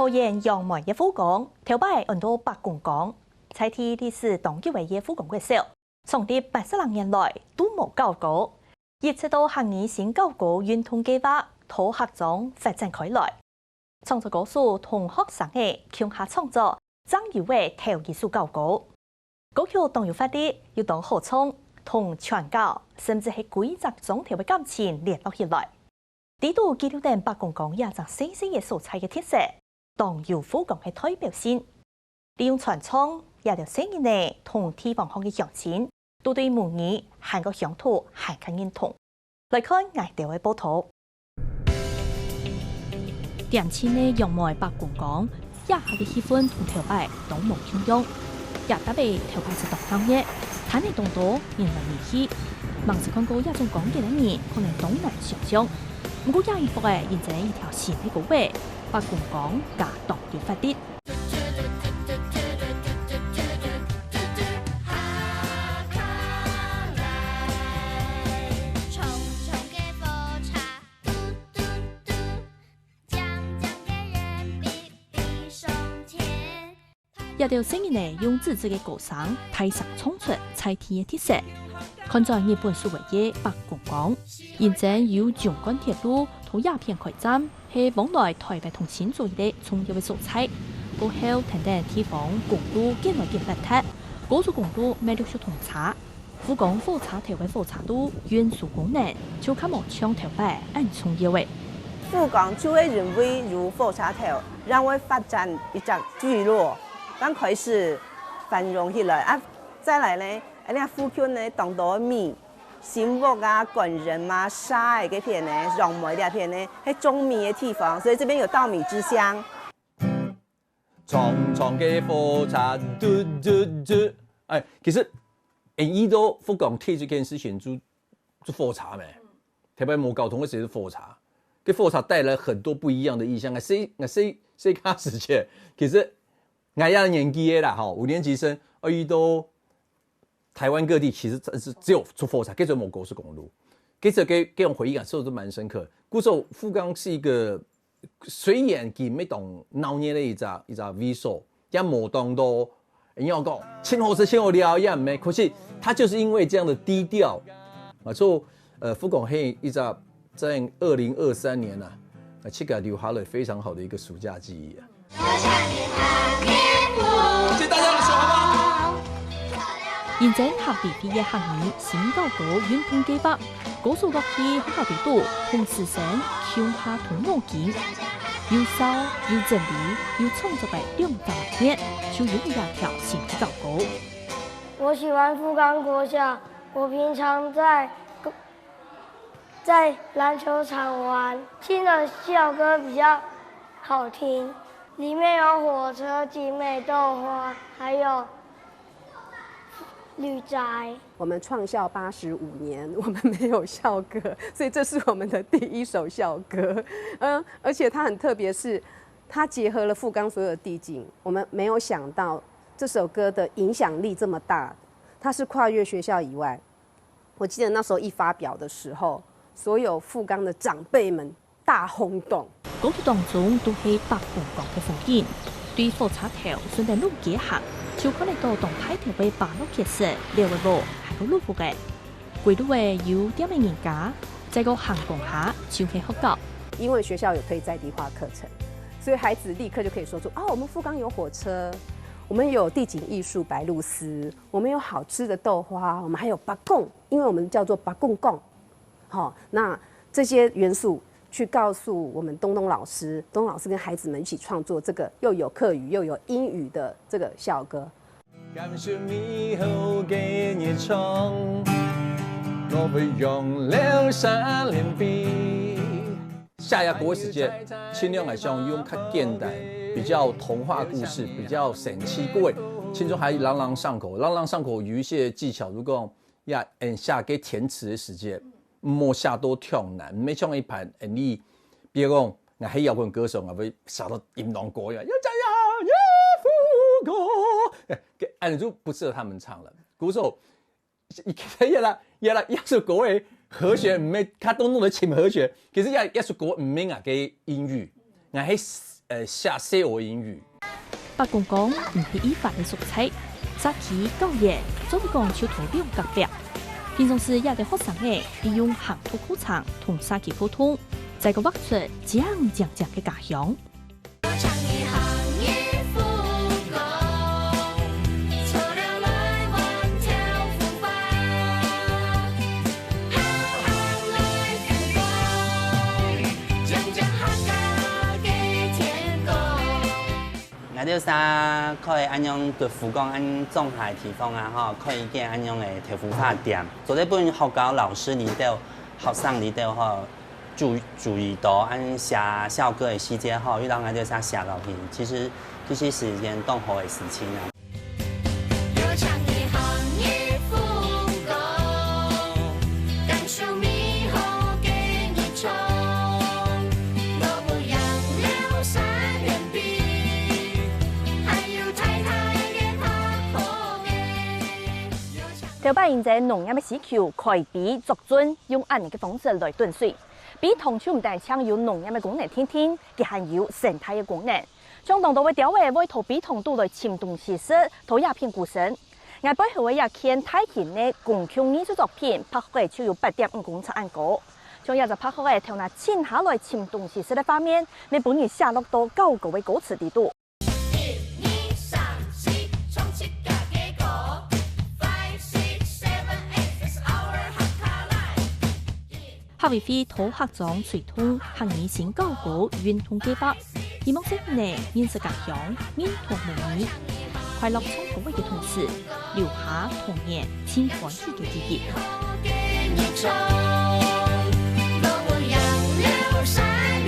桃園楊梅嘅富港，頭擺很多白公港，在地歷史當一位嘅富港嘅少，從啲80年來都冇搞過，一直到行年先搞過運動計劃，土客中發展開來。創作歌手同學生嘅強下創作，爭要為頭藝術搞過。歌曲當要發啲，要當合唱同傳教，甚至係規則中條嘅感情連落起來。呢度記錄定白公港也就星星嘅素材嘅特色。當要富港嘅代表性，利用傳唱也條聲音呢同地方鄉嘅鄉親，都對母語韓國鄉土韓國認同。來看藝調嘅報道，點稱呢楊梅白公港，也下嘅氣氛同頭擺都冇相用，也特別頭擺是獨香嘅，睇嚟當多人來熱氣，盲是看過一種講嘅人可能都難想象。不過也一部嘅現成一條新嘅古話。白公港假當要發啲，一條聲音呢用自己嘅歌聲提神衝出彩天嘅特色。看在日本數位嘅白公港，現正有縱貫鐵路同鴉片開站。係往來台北同新竹嘅重要嘅素材，過後等等地方公路建來建發達，高速公路每6小通車，富港火車頭嘅火車都運輸功能，就較無像頭擺咁重要嘅。富港就會認為如火車頭，讓我發展一隻聚落，剛開始繁榮起來啊！再來呢，呢富區呢當多米。新屋啊、滾人啊、沙嘅片呢、楊梅呢片呢，係種米嘅地方，所以這邊有稻米之鄉。長長嘅火車嘟嘟嘟，哎，其實依都福港鐵這件事情就火車咩，特別冇交通嘅時候是火車，給火車帶來很多不一樣的意象。誰開始嘅？其實我也年紀嘅啦，哈，5年級生，依都。台灣各地其實是只有出火車，跟住冇高速公路，跟住給種回憶感受都蠻深刻。故說富港是一個雖然佢沒當鬧熱的一個位所，也冇當到人家講輕火車輕火料一樣咩，可是它就是因為這樣的低調，啊，所以富港係一個在2023年啊，這個留下了非常好的一個暑假記憶啊。謝謝大家的收看。現正合地批嘅行業先搞過運動計劃，高速樂器喺地度同時聲強下同樂機，又騷又整理又創作嘅兩大面，就有一條新嘅搞過。我喜歡富港國小，我平常在籃球場玩，聽的校歌比較好聽，裡面有火車、景美豆花，還有旅宅。我們創校85年，我們沒有校歌，所以這是我們的第一首校歌。而且它很特別，是它結合了富港所有的地景。我們沒有想到這首歌的影響力這麼大，它是跨越學校以外。我記得那時候一發表的時候，所有富港的長輩們大轟動。歌曲當中都係白公港嘅風景，對火車頭順帶路幾行。就可能到動態條嘅巴洛克式列為無係個路虎嘅，歸路嘅有點嘅人家，在個行動下就係學校。因為學校有推在地化課程，所以孩子立刻就可以說出我們富港有火車，我們有地景藝術白鷺鷥，我們有好吃的豆花，我們還有八貢，因為我們叫做八貢貢。好，那這些元素去告訴我們東老師跟孩子們一起創作這個又有客語又有英語的這個校歌。感謝美好嘅熱衷，我會用兩三連筆。下一個時間，盡量係想用較簡單、比較童話故事、比較神奇過，其中還朗朗上口。朗朗上口有一些技巧，如果要下給填詞的時間。莫下多挑難，沒唱一盤，你別講，我係搖滾歌手，我會下到音浪歌呀，要這樣也富歌，按就不適合他們唱了。鼓手，一首歌嘅和弦唔係，他都弄得清和弦，其實一首歌唔明啊嘅音域，我係下西俄英语。白公讲唔係依法嘅蔬菜，早期教研總講就圖利用隔壁。平常時也對學生嘅利用行土課程同沙期溝通，再個畫出講嘅家鄉。我哋啥可以安樣對福岡安種下地方啊，吼，可以見安樣嘅豆腐花店。做呢本學校老師裡頭、學生裡頭吼，注意到安寫校歌嘅細節吼，遇到我哋啥寫落去，其實是一件動好嘅事情啊。條擺現在農業嘅需求開比作準，用安尼嘅方式來斷水。比同處唔但搶有農業嘅功能天天，亦含有生態嘅功能。將當到嘅調位為圖比同度來潛動其實，圖也片故身。我背後嘅也見大型嘅共享藝術作品，拍攝就有8.5公尺安高。將也就拍攝嘅從那潛下來潛動其實嘅畫面，你本人下落到9個嘅高尺地度。學委會土客長隨通行義新教育運動計劃，希望市民認識家鄉、認同母語，快樂從各位嘅同時，留下童年輕歡喜嘅記憶。